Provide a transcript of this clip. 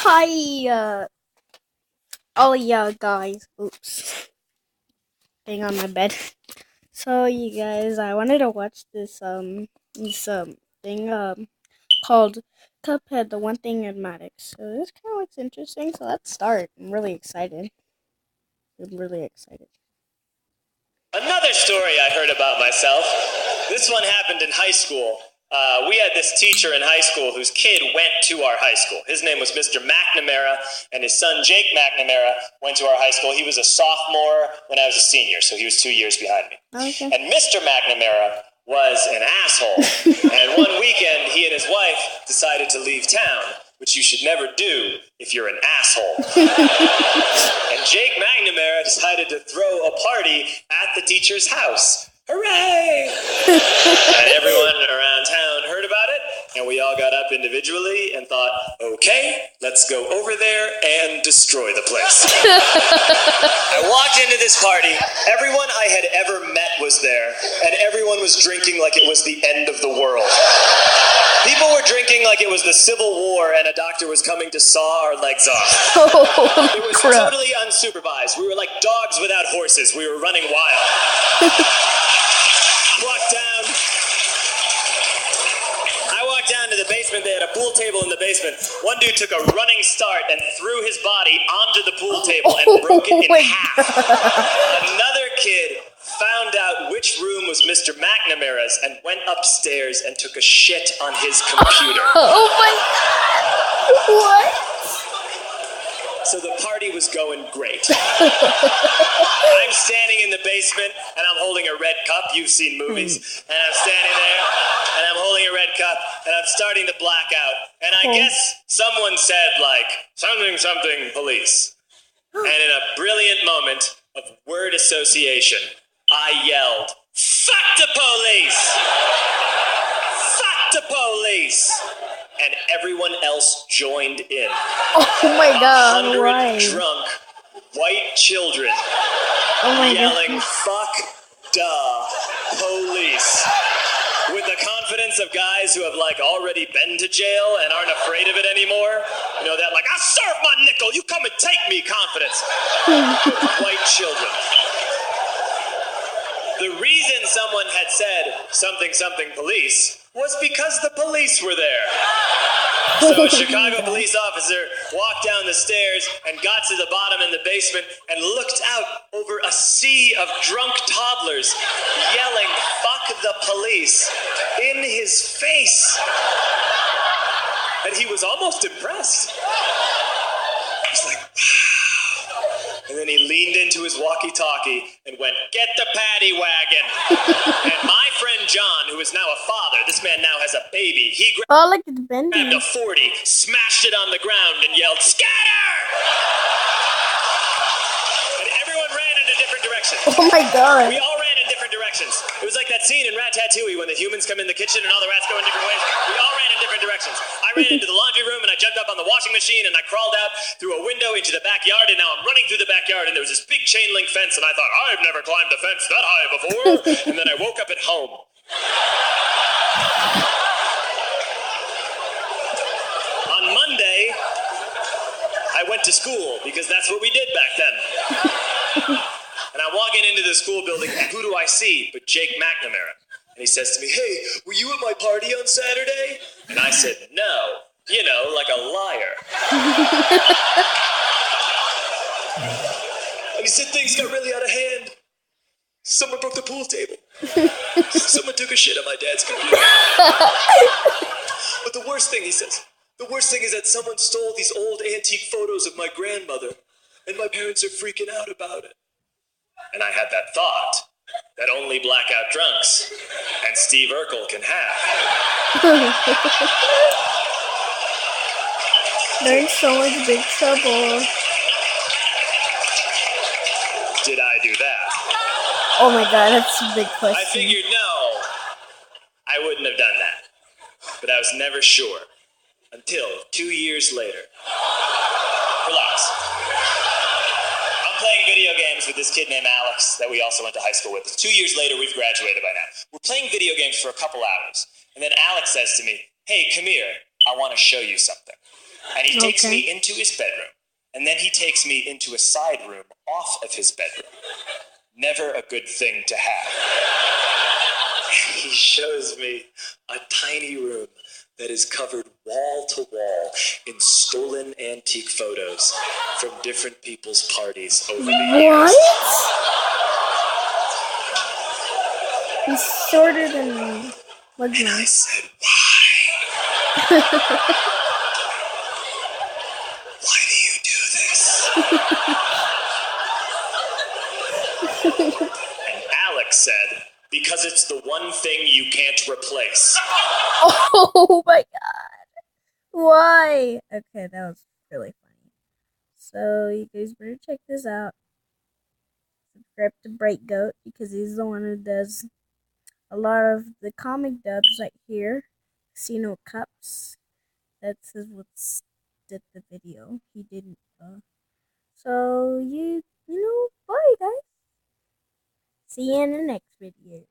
Hi, oh yeah, guys. Oops, being on my bed. So you guys, I wanted to watch this thing called Cuphead, the One Thing in Maddox. So this kind of looks interesting. So let's start. I'm really excited. I'm really excited. Another story I heard about myself. This one happened in high school. We had this teacher in high school whose kid went to our high school. His name was Mr. McNamara, and his son Jake McNamara went to our high school. He was a sophomore when I was a senior, so he was 2 years behind me. Okay. And Mr. McNamara was an asshole. And one weekend, he and his wife decided to leave town, which you should never do if you're an asshole. And Jake McNamara decided to throw a party at the teacher's house. Hooray! And everyone around town heard about it, and we all got up individually and thought, okay, let's go over there and destroy the place. I walked into this party. Everyone I had ever met was there, and everyone was drinking like it was the end of the world. People were drinking like it was the Civil War and a doctor was coming to saw our legs off. It was totally unsupervised. We were like dogs without horses. We were running wild. I walked down to the basement. They had a pool table in the basement. One dude took a running start and threw his body onto the pool table and broke it in half. Another kid found out which room was Mr. McNamara's and went upstairs and took a shit on his computer. Oh my god! What? So the party was going great. I'm standing in the basement and I'm holding a red cup. You've seen movies. And I'm standing there and I'm holding a red cup and I'm starting to black out. And I guess someone said like, something police. And in a brilliant moment of word association, I yelled, fuck the police! Fuck the police! And everyone else joined in. Oh my god! 100 Why? drunk white children yelling, fuck the police. With the confidence of guys who have like already been to jail and aren't afraid of it anymore. You know, that like, I'll serve my nickel, you come and take me confidence. White children. The reason someone had said something police was because the police were there. So a Chicago police officer walked down the stairs and got to the bottom in the basement and looked out over a sea of drunk toddlers yelling, fuck the police, in his face. And he was almost impressed. He's like, wow. And then he leaned into his walkie-talkie and went, get the paddy wagon. And my friend John, who is now a father, this man now has a baby, he Oh, look at the bendy. grabbed a 40, smashed it on the ground, and yelled, scatter! And everyone ran in different directions. Oh my god! We all ran in different directions. It was like that scene in Ratatouille when the humans come in the kitchen and all the rats go in different ways. We all ran in different directions. I ran into the laundry room and I jumped up on the washing machine and I crawled out through a window into the backyard, and now I'm running through the backyard and there was this big chain link fence and I thought, I've never climbed a fence that high before. And then I woke up at home. On Monday, I went to school because that's what we did back then. And I'm walking into the school building, and who do I see but Jake McNamara? And he says to me, hey, were you at my party on Saturday? And I said, no. You know, like a liar. And he said things got really out of hand. Someone broke the pool table. Someone took a shit on my dad's computer. But the worst thing, he says, the worst thing is that someone stole these old antique photos of my grandmother, and my parents are freaking out about it. And I had that thought that only blackout drunks and Steve Urkel can have. They're in so much big trouble. Did I do that? Oh my god, that's a big I question. figured no, I wouldn't have done that. But I was never sure until 2 years later. Relax. I'm playing video games with this kid named Alex that we also went to high school with. 2 years later, we've graduated by now. We're playing video games for a couple hours. And then Alex says to me, hey, come here. I want to show you something. And he takes Okay. me into his bedroom. And then he takes me into a side room off of his bedroom. Never a good thing to have. He shows me a tiny room that is covered wall to wall in stolen antique photos from different people's parties over the years. What? He's shorter than me. What's And I mine? said, why? Why do you do this? And Alex said, because it's the one thing you can't replace. Oh my god. Why? Okay, that was really funny. So you guys better check this out. Subscribe to Bright Goat because he's the one who does a lot of the comic dubs right here. Casino Cups. That's what's did the video. He didn't. So bye guys. See you in the next video.